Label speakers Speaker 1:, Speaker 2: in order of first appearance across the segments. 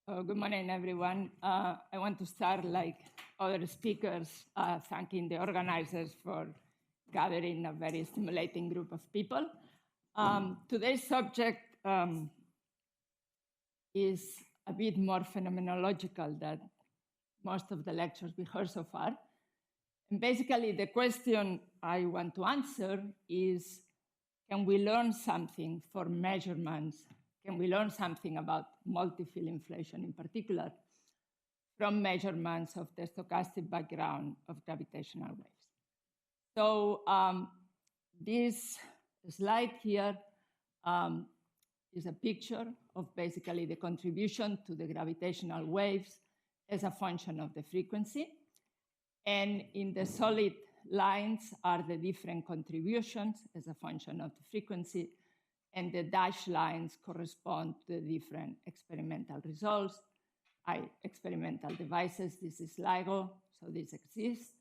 Speaker 1: Good morning, everyone. I want to start, like other speakers, thanking the organizers for gathering a very stimulating group of people. Today's subject is a bit more phenomenological than most of the lectures we heard so far. And basically, the question I want to answer is, can we learn something for measurements? Can we learn something about multi-field inflation in particular from measurements of the stochastic background of gravitational waves? So this slide here is a picture of basically the contribution to the gravitational waves as a function of the frequency. And in the solid lines are the different contributions as a function of the frequency, and the dashed lines correspond to the different experimental results. Experimental devices, this is LIGO, so this exists.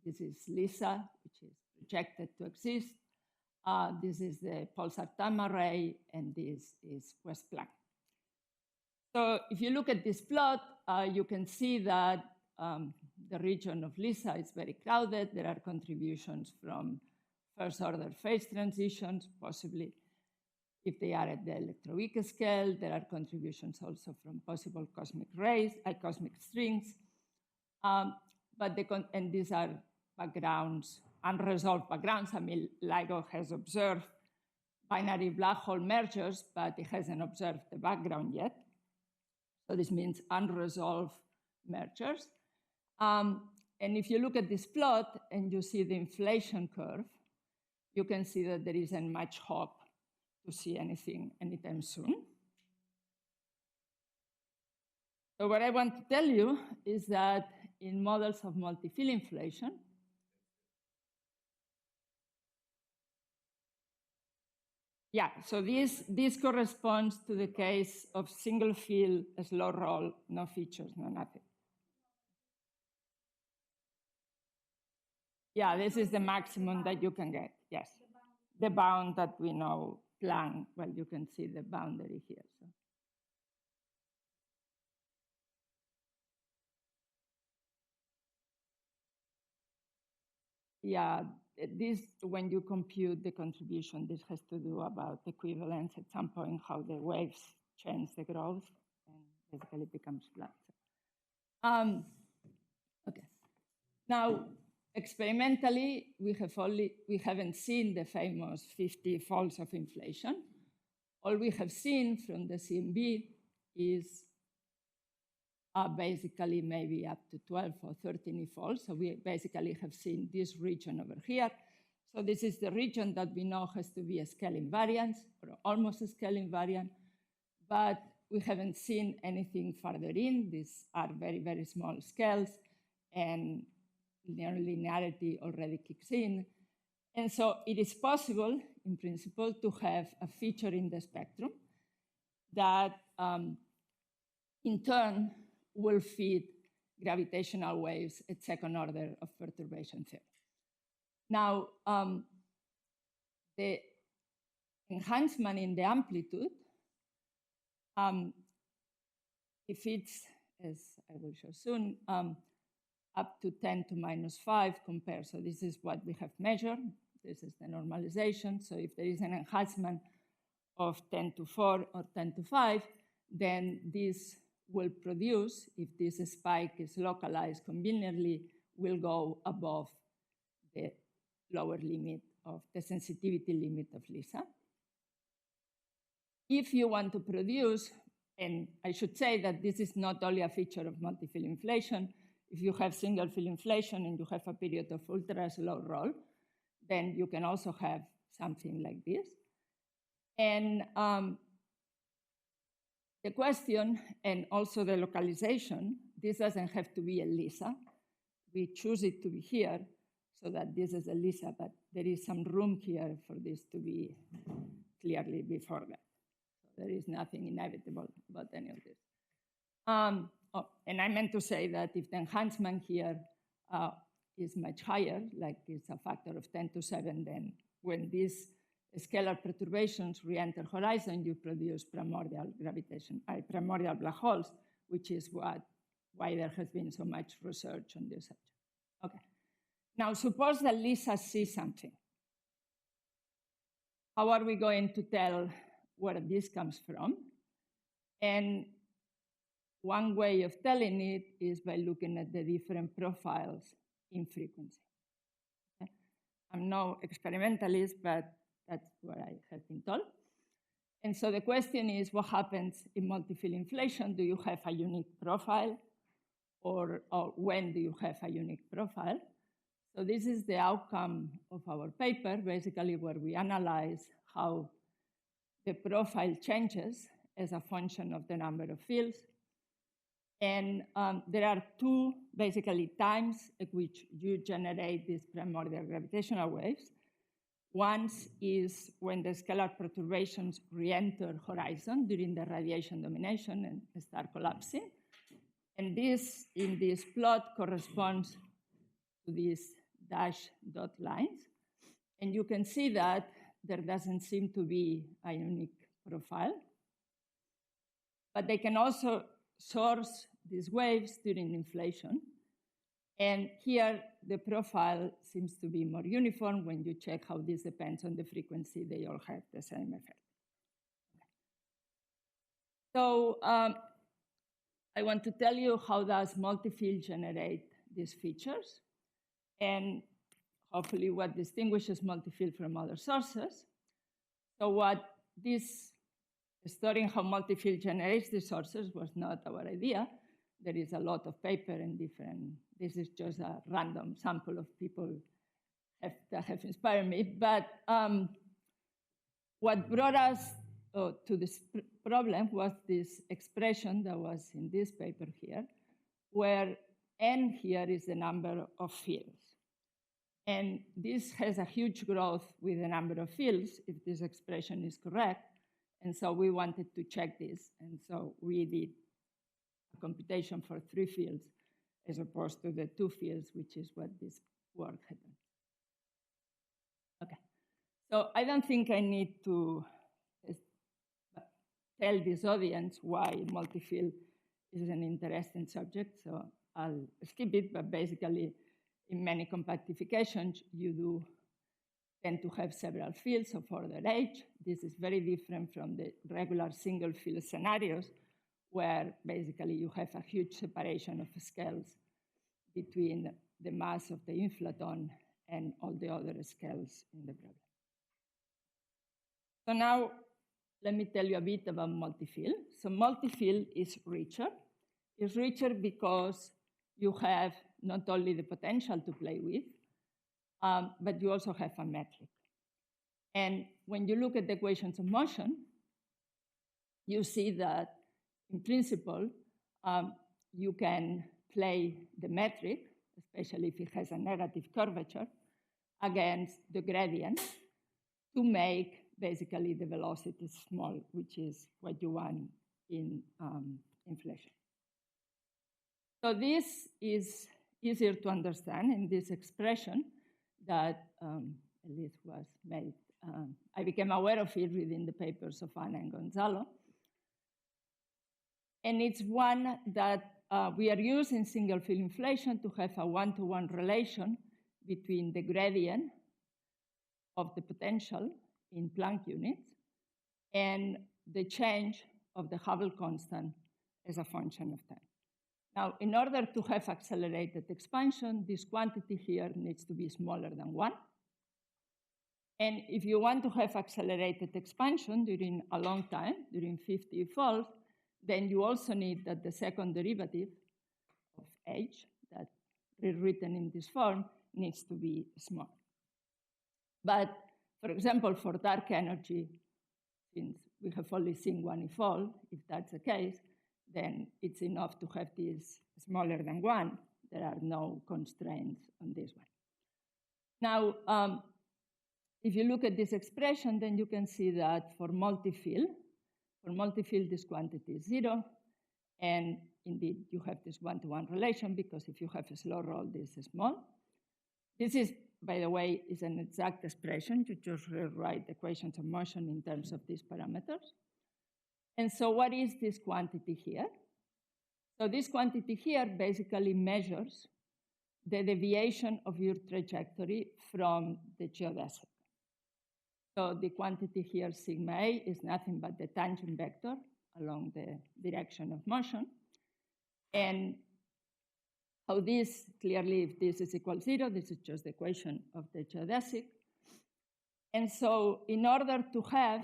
Speaker 1: This is LISA, which is projected to exist. This is the pulsar time array, and this is West Planck. So if you look at this plot, you can see that the region of LISA is very crowded. There are contributions from first-order phase transitions, possibly if they are at the electroweak scale. There are contributions also from possible cosmic rays, cosmic strings. And these are backgrounds, unresolved backgrounds. I mean, LIGO has observed binary black hole mergers, but it hasn't observed the background yet. So this means unresolved mergers. And if you look at this plot and you see the inflation curve, you can see that there isn't much hope to see anything anytime soon. So what I want to tell you is that in models of multi-field inflation, so this corresponds to the case of single field, slow roll, no features, no nothing. Yeah, this is the maximum that you can get, yes. The bound that we know Planck, well, you can see the boundary here. So. Yeah, this, when you compute the contribution, this has to do about equivalence at some point, how the waves change the growth, and basically it becomes flat. Okay. Now, experimentally, we haven't seen the famous 50 folds of inflation. All we have seen from the CMB is basically maybe up to 12 or 13 folds. So we basically have seen this region over here. So this is the region that we know has to be a scale invariant, or almost a scale invariant, but we haven't seen anything further in. These are very, very small scales, and linearity already kicks in. And so it is possible, in principle, to have a feature in the spectrum that, in turn, will feed gravitational waves at second order of perturbation theory. Now, the enhancement in the amplitude, if it's, as I will show soon, up to 10 to minus 5 compared. So this is what we have measured. This is the normalization. So if there is an enhancement of 10 to 4 or 10 to 5, then this will produce, if this spike is localized conveniently, will go above the lower limit of the sensitivity limit of LISA. If you want to produce, and I should say that this is not only a feature of multi-field inflation. If you have single field inflation and you have a period of ultra slow roll, then you can also have something like this. And the question, and also the localization, this doesn't have to be a LISA. We choose it to be here so that this is a LISA, but there is some room here for this to be clearly before that. So there is nothing inevitable about any of this. And I meant to say that if the enhancement here is much higher, like it's a factor of 10 to 7, then when these scalar perturbations re-enter horizon, you produce primordial gravitation, primordial black holes, which is why there has been so much research on this subject. Okay. Now, suppose that Lisa sees something. How are we going to tell where this comes from? And one way of telling it is by looking at the different profiles in frequency. Okay? I'm no experimentalist, but that's what I have been told. And so the question is, what happens in multi-field inflation? Do you have a unique profile? Or when do you have a unique profile? So this is the outcome of our paper, basically where we analyze how the profile changes as a function of the number of fields. And there are two, basically, times at which you generate these primordial gravitational waves. One is when the scalar perturbations re-enter horizon during the radiation domination and start collapsing. And this, in this plot, corresponds to these dashed dot lines. And you can see that there doesn't seem to be a unique profile. But they can also source these waves during inflation. And here, the profile seems to be more uniform. When you check how this depends on the frequency, they all have the same effect. So I want to tell you how does multi-field generate these features, and hopefully what distinguishes multi-field from other sources. So what this studying how multi-field generates these sources was not our idea. There is a lot of paper and different, this is just a random sample of people that have inspired me. But what brought us to this problem was this expression that was in this paper here, where n here is the number of fields. And this has a huge growth with the number of fields if this expression is correct. And so we wanted to check this. And so we did a computation for 3 fields as opposed to the 2 fields, which is what this work had done. Okay. So I don't think I need to tell this audience why multi-field is an interesting subject. So I'll skip it, but basically in many compactifications, you do tend to have several fields of order h. This is very different from the regular single field scenarios, where basically you have a huge separation of scales between the mass of the inflaton and all the other scales in the problem. So now let me tell you a bit about multi-field. So multi-field is richer. It's richer because you have not only the potential to play with, but you also have a metric. And when you look at the equations of motion, you see that in principle, you can play the metric, especially if it has a negative curvature, against the gradient to make basically the velocity small, which is what you want in inflation. So this is easier to understand in this expression that at least was made. I became aware of it reading the papers of Anna and Gonzalo. And it's one that we are using single field inflation to have a one-to-one relation between the gradient of the potential in Planck units and the change of the Hubble constant as a function of time. Now, in order to have accelerated expansion, this quantity here needs to be smaller than 1. And if you want to have accelerated expansion during a long time, during 50 fold, then you also need that the second derivative of h, that rewritten in this form, needs to be small. But for example, for dark energy, since we have only seen 1 fold, if that's the case, then it's enough to have this smaller than 1. There are no constraints on this one. Now, if you look at this expression, then you can see that for multi-field, this quantity is 0. And indeed, you have this one-to-one relation, because if you have a slow roll, this is small. This is, by the way, is an exact expression. You just rewrite the equations of motion in terms of these parameters. And so what is this quantity here? So this quantity here basically measures the deviation of your trajectory from the geodesic. So the quantity here, sigma A, is nothing but the tangent vector along the direction of motion. And how this, clearly, if this is equal to 0, this is just the equation of the geodesic. And so in order to have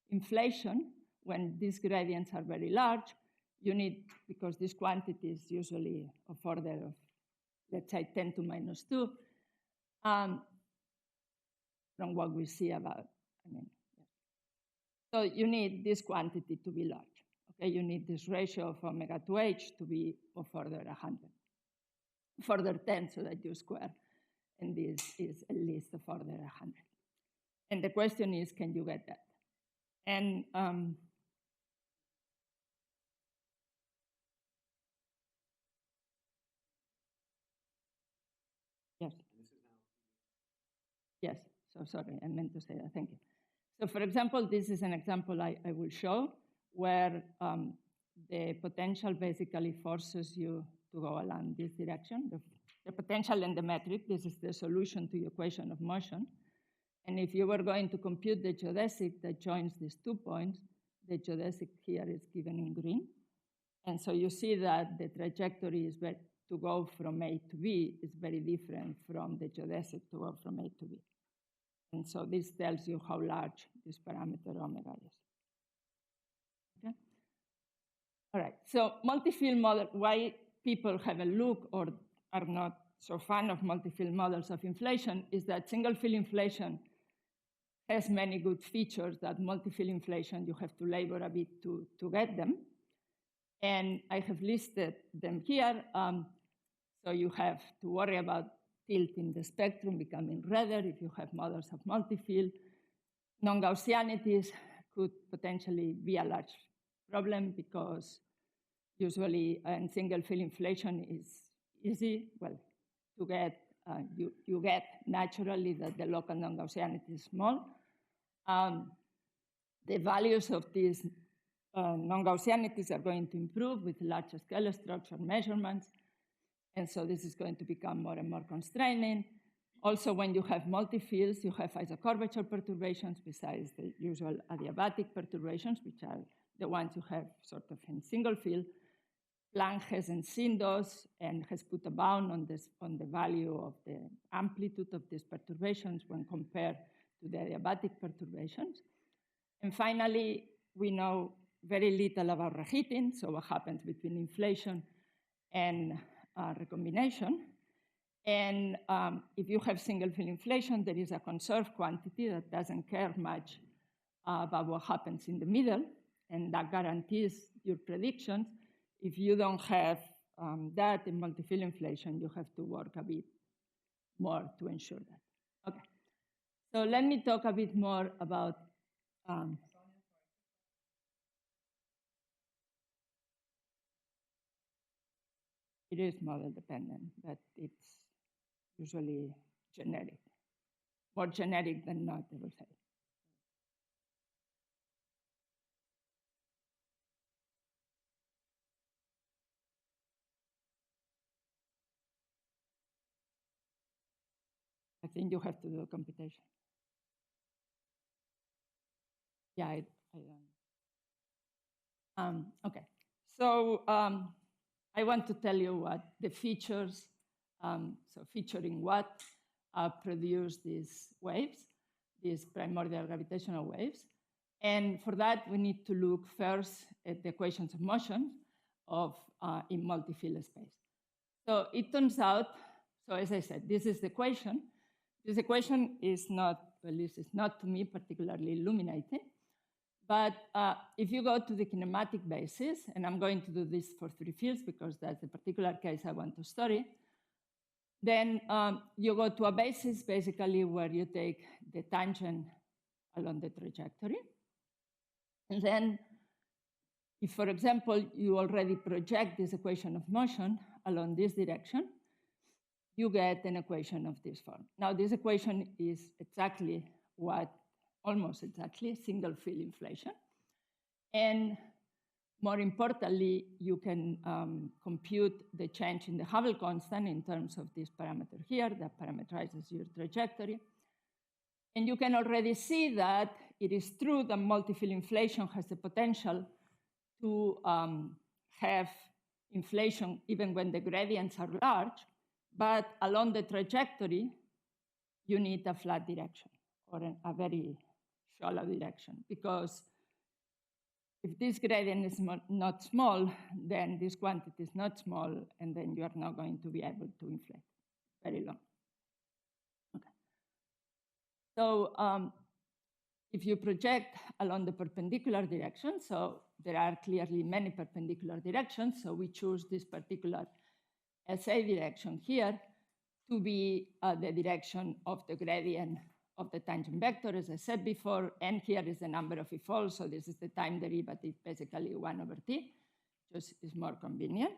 Speaker 1: inflation, when these gradients are very large, you need, because this quantity is usually of order of, let's say, 10 to minus 2, from what we see about, yeah. So you need this quantity to be large. Okay, you need this ratio of omega to h to be of order 100, of order 10, so that you square, and this is at least of order 100. And the question is, can you get that? And yes. Yes, so sorry, I meant to say that, thank you. So for example, this is an example I will show where the potential basically forces you to go along this direction. The potential and the metric, this is the solution to the equation of motion. And if you were going to compute the geodesic that joins these 2 points, the geodesic here is given in green. And so you see that the trajectory is to go from A to B is very different from the geodesic to go from A to B. And so this tells you how large this parameter omega is. Okay? All right, so multi-field model, why people haven't looked or are not so fan of multi-field models of inflation is that single-field inflation has many good features that multi-field inflation, you have to labor a bit to get them. And I have listed them here. So you have to worry about tilt in the spectrum becoming redder if you have models of multi-field. Non-Gaussianities could potentially be a large problem because usually in single-field inflation is easy, well, to get, you get naturally that the local non-Gaussianity is small. The values of these non-Gaussianities are going to improve with larger scale structure measurements. And so this is going to become more and more constraining. Also, when you have multi-fields, you have isocurvature perturbations besides the usual adiabatic perturbations, which are the ones you have sort of in single field. Planck hasn't seen those and has put a bound on the value of the amplitude of these perturbations when compared to the adiabatic perturbations. And finally, we know very little about reheating, so what happens between inflation and recombination. And if you have single-field inflation, there is a conserved quantity that doesn't care much about what happens in the middle, and that guarantees your predictions. If you don't have that in multi-field inflation, you have to work a bit more to ensure that. Okay, so let me talk a bit more about it is model dependent, but it's usually generic, more generic than not, I will say. I think you have to do a computation. Yeah, I don't. Okay, so I want to tell you what the features, so featuring what produce these waves, these primordial gravitational waves. And for that, we need to look first at the equations of motion in multi-field space. So it turns out, so as I said, this is the equation. This equation is not, well, this is not to me particularly illuminating. But if you go to the kinematic basis, and I'm going to do this for 3 fields because that's the particular case I want to study, then you go to a basis basically where you take the tangent along the trajectory. And then if, for example, you already project this equation of motion along this direction, you get an equation of this form. Now, this equation is exactly what, almost exactly, single field inflation. And more importantly, you can compute the change in the Hubble constant in terms of this parameter here that parameterizes your trajectory. And you can already see that it is true that multi-field inflation has the potential to have inflation even when the gradients are large, but along the trajectory, you need a flat direction or a very shallow direction, because if this gradient is not small, then this quantity is not small, and then you are not going to be able to inflate very long. Okay. So if you project along the perpendicular direction, so there are clearly many perpendicular directions, so we choose this particular SA direction here to be the direction of the gradient of the tangent vector, as I said before, and here is the number of evolves, so this is the time derivative, basically 1/t, just is more convenient.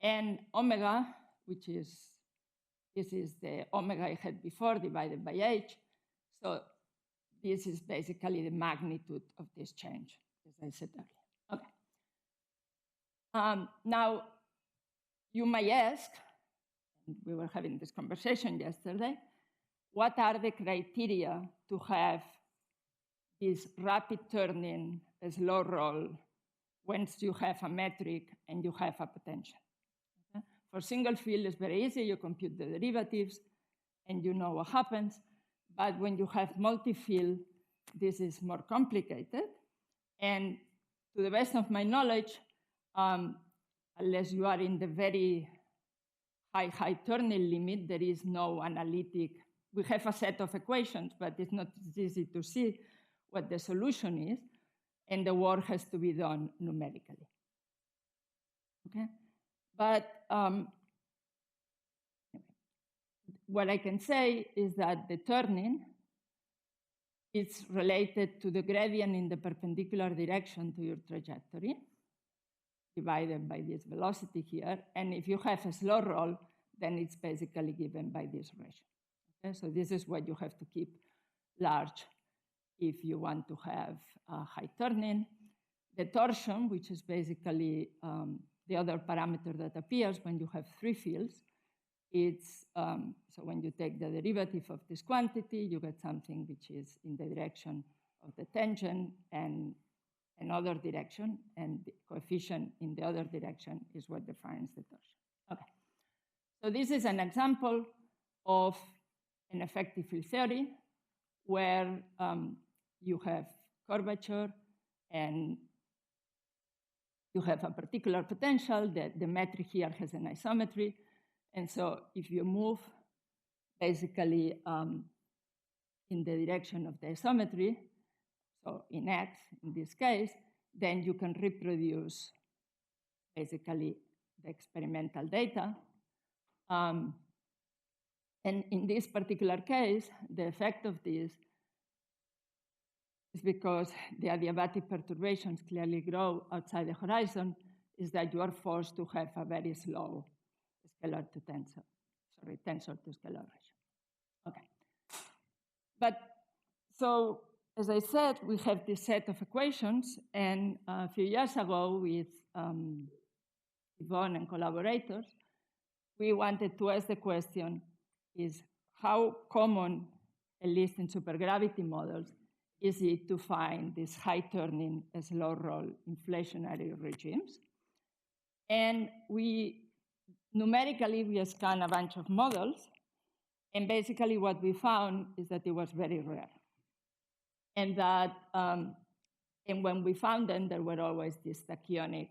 Speaker 1: And omega, which is, this is the omega I had before divided by h, so this is basically the magnitude of this change, as I said earlier. Okay. Now, you may ask, and we were having this conversation yesterday, what are the criteria to have this rapid turning, slow roll, once you have a metric and you have a potential? Okay? For single field, it's very easy. You compute the derivatives and you know what happens. But when you have multi-field, this is more complicated. And to the best of my knowledge, unless you are in the very high turning limit, there is no analytic. We have a set of equations, but it's not easy to see what the solution is, and the work has to be done numerically. Okay? But what I can say is that the turning is related to the gradient in the perpendicular direction to your trajectory, divided by this velocity here. And if you have a slow roll, then it's basically given by this ratio. Okay? So this is what you have to keep large if you want to have a high turning. The torsion, which is basically the other parameter that appears when you have three fields, it's, so when you take the derivative of this quantity, you get something which is in the direction of the tangent and another direction, and the coefficient in the other direction is what defines the torsion. Okay. So this is an example of an effective field theory where you have curvature and you have a particular potential. The metric here has an isometry. And so if you move basically in the direction of the isometry, so in x in this case, then you can reproduce basically the experimental data. And in this particular case, the effect of this is because the adiabatic perturbations clearly grow outside the horizon, is that you are forced to have a very slow scalar to tensor, tensor to scalar ratio. Okay. But so, as I said, we have this set of equations, and a few years ago with Yvonne and collaborators, we wanted to ask the question, is how common, at least in supergravity models, is it to find these high turning, slow roll inflationary regimes? And numerically, we scanned a bunch of models, and basically what we found is that it was very rare. And that, and when we found them, there were always these tachyonic,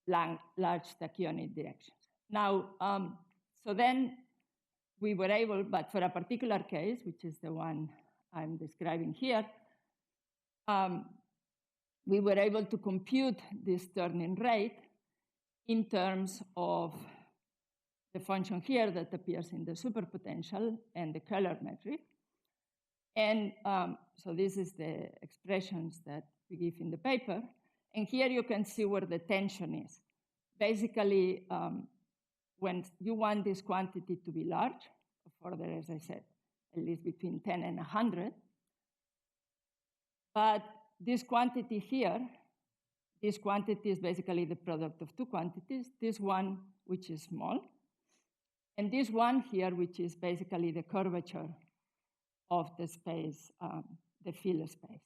Speaker 1: large tachyonic directions. Now, so then we were able, but for a particular case, which is the one I'm describing here, we were able to compute this turning rate in terms of the function here that appears in the superpotential and the Keller metric. And so this is the expressions that we give in the paper. And here you can see where the tension is. Basically, when you want this quantity to be large, of order, as I said, at least between 10 and 100, but this quantity here this quantity is basically the product of two quantities. This one, which is small, and this one here, which is basically the curvature of the space, the field space.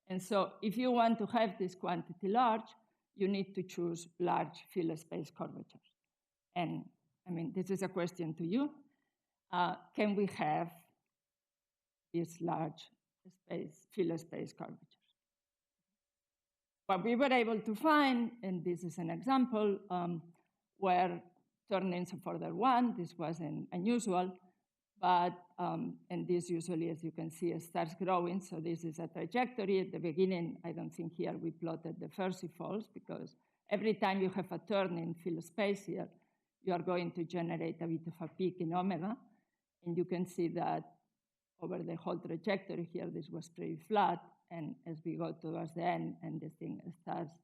Speaker 1: And so if you want to have this quantity large, you need to choose large field space curvatures. And I mean, this is a question to you. Can we have these large field space curvatures? What we were able to find, and this is an example, were turnings of order 1. This wasn't unusual, but, and this usually, as you can see, starts growing. So this is a trajectory. At the beginning, I don't think here we plotted the first falls, because every time you have a turn in field space here, you are going to generate a bit of a peak in omega. And you can see that over the whole trajectory here, this was pretty flat. And as we go towards the end and this thing starts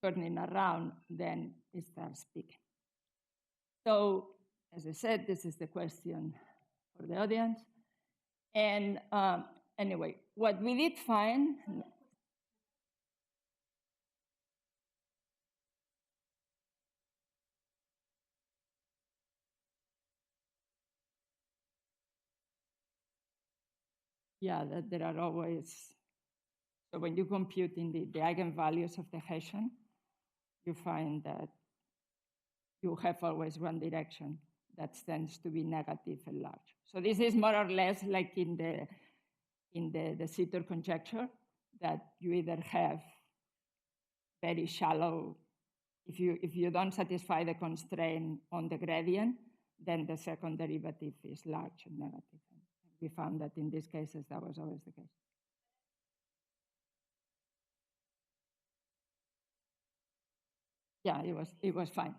Speaker 1: turning around, then it starts peaking. So, as I said, this is the question for the audience. And anyway, what we did find, that there are always, so when you compute in the eigenvalues of the Hessian, you find that you have always one direction that tends to be negative and large. So this is more or less like in the de Sitter conjecture, that you either have very shallow, if you don't satisfy the constraint on the gradient, then the second derivative is large and negative. We found that in these cases, that was always the case. Yeah, it was fine.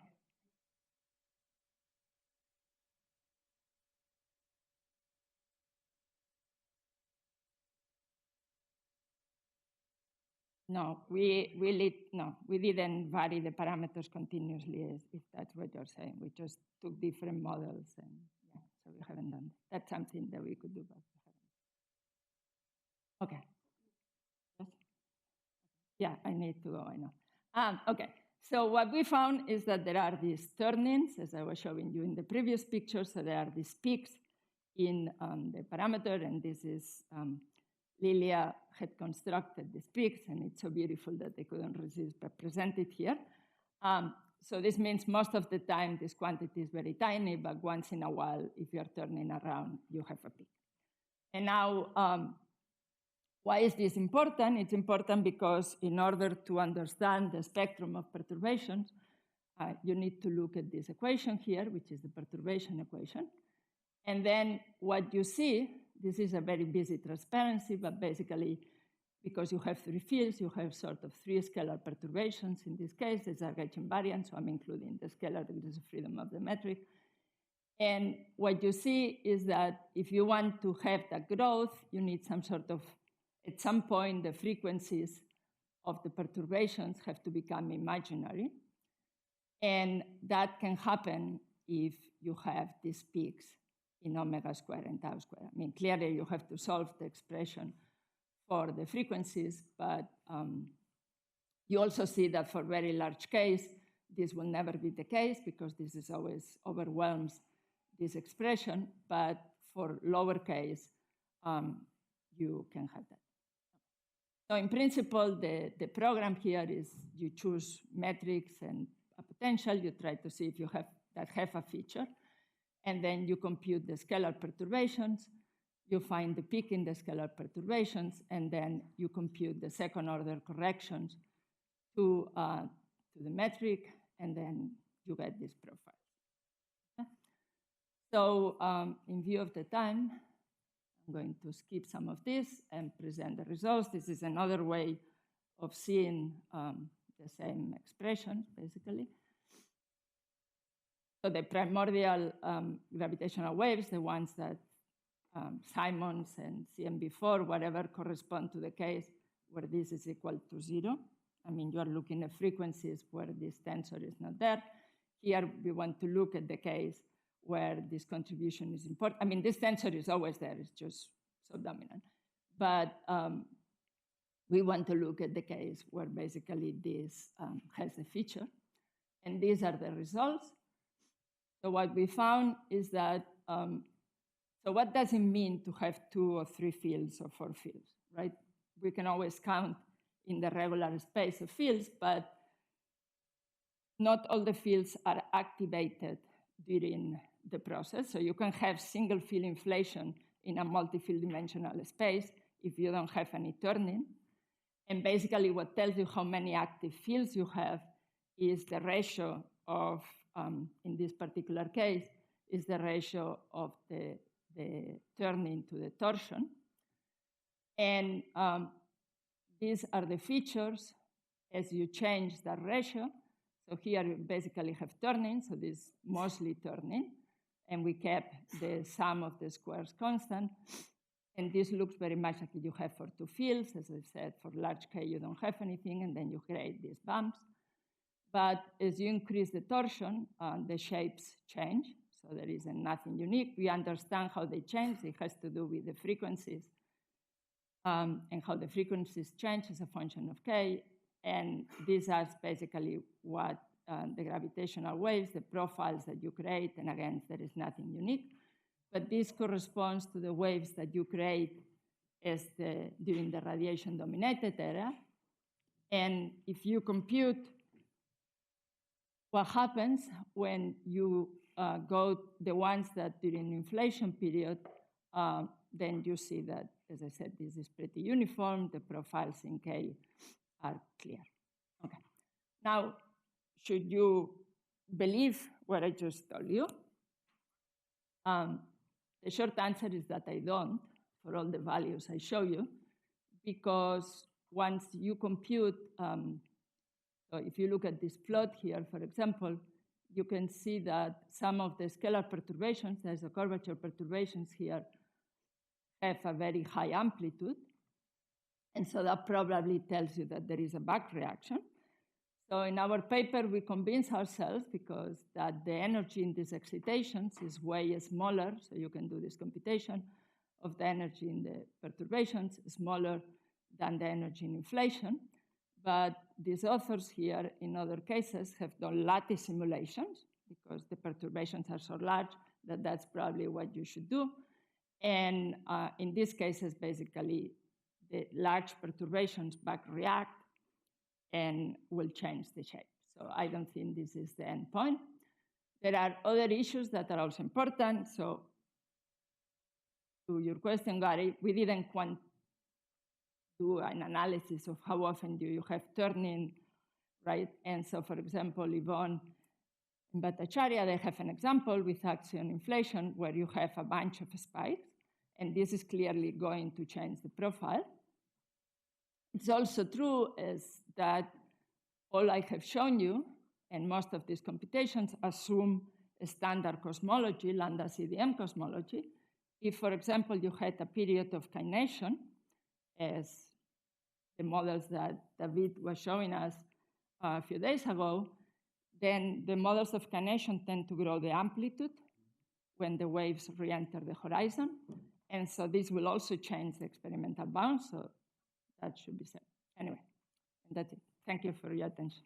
Speaker 1: No, we didn't vary the parameters continuously, if that's what you're saying. We just took different models, and yeah, so we haven't done that. That's something that we could do, but we haven't. Okay. Yes? Yeah, I need to go, I know. Okay, so what we found is that there are these turnings, as I was showing you in the previous picture. So there are these peaks in the parameter, and this is Lilia had constructed these peaks, and it's so beautiful that they couldn't resist but present it here. So this means most of the time this quantity is very tiny, but once in a while, if you're turning around, you have a peak. And now, why is this important? It's important because in order to understand the spectrum of perturbations, you need to look at this equation here, which is the perturbation equation. And then what you see, this is a very busy transparency, but basically, because you have three fields, you have sort of three scalar perturbations. In this case, it's a Gauge invariant, so I'm including the scalar degrees of freedom of the metric. And what you see is that if you want to have that growth, you need some sort of, at some point, the frequencies of the perturbations have to become imaginary. And that can happen if you have these peaks in omega square and tau square. I mean, clearly you have to solve the expression for the frequencies, but you also see that for very large case, this will never be the case because this is always overwhelms this expression, but for lower case, you can have that. So in principle, the program here is you choose metrics and a potential, you try to see if you have a feature, and then you compute the scalar perturbations, you find the peak in the scalar perturbations, and then you compute the second order corrections to the metric, and then you get this profile. Okay? So in view of the time, I'm going to skip some of this and present the results. This is another way of seeing the same expression, basically. So the primordial gravitational waves, the ones that Simons and CMB4, whatever, correspond to the case where this is equal to 0. I mean, you are looking at frequencies where this tensor is not there. Here, we want to look at the case where this contribution is important. I mean, this tensor is always there. It's just so dominant. But we want to look at the case where basically this has the feature. And these are the results. So what we found is that, so what does it mean to have 2 or 3 fields or 4 fields, right? We can always count in the regular space of fields, but not all the fields are activated during the process. So you can have single field inflation in a multi-field dimensional space if you don't have any turning. And basically what tells you how many active fields you have is the ratio of, in this particular case, is the ratio of the turning to the torsion. And these are the features as you change that ratio. So here you basically have turning, so this is mostly turning. And we kept the sum of the squares constant. And this looks very much like you have for 2 fields. As I said, for large K, you don't have anything, and then you create these bumps. But as you increase the torsion, the shapes change. So there isn't nothing unique. We understand how they change. It has to do with the frequencies and how the frequencies change as a function of K. And these are basically what the gravitational waves, the profiles that you create. And again, there is nothing unique. But this corresponds to the waves that you create during the radiation-dominated era. And if you compute what happens when you go the ones that during the inflation period, then you see that, as I said, this is pretty uniform. The profiles in K are clear. Okay. Now, should you believe what I just told you? The short answer is that I don't, for all the values I show you, because once you compute, so if you look at this plot here, for example, you can see that some of the scalar perturbations, there's the curvature perturbations here, have a very high amplitude. And so that probably tells you that there is a back reaction. So in our paper, we convince ourselves because that the energy in these excitations is way smaller, so you can do this computation of the energy in the perturbations, smaller than the energy in inflation. But these authors here, in other cases, have done lattice simulations because the perturbations are so large that that's probably what you should do. And in these cases, basically, the large perturbations back react and will change the shape. So I don't think this is the end point. There are other issues that are also important. So to your question, Gary, we didn't do an analysis of how often do you have turning, right? And so, for example, Yvonne and Bhattacharya, they have an example with axion inflation where you have a bunch of spikes, and this is clearly going to change the profile. It's also true is that all I have shown you, and most of these computations assume a standard cosmology, lambda CDM cosmology. If, for example, you had a period of kination, as the models that David was showing us a few days ago, then the models of kination tend to grow the amplitude when the waves re-enter the horizon. And so this will also change the experimental bounds. So that should be said. Anyway, and that's it. Thank you for your attention.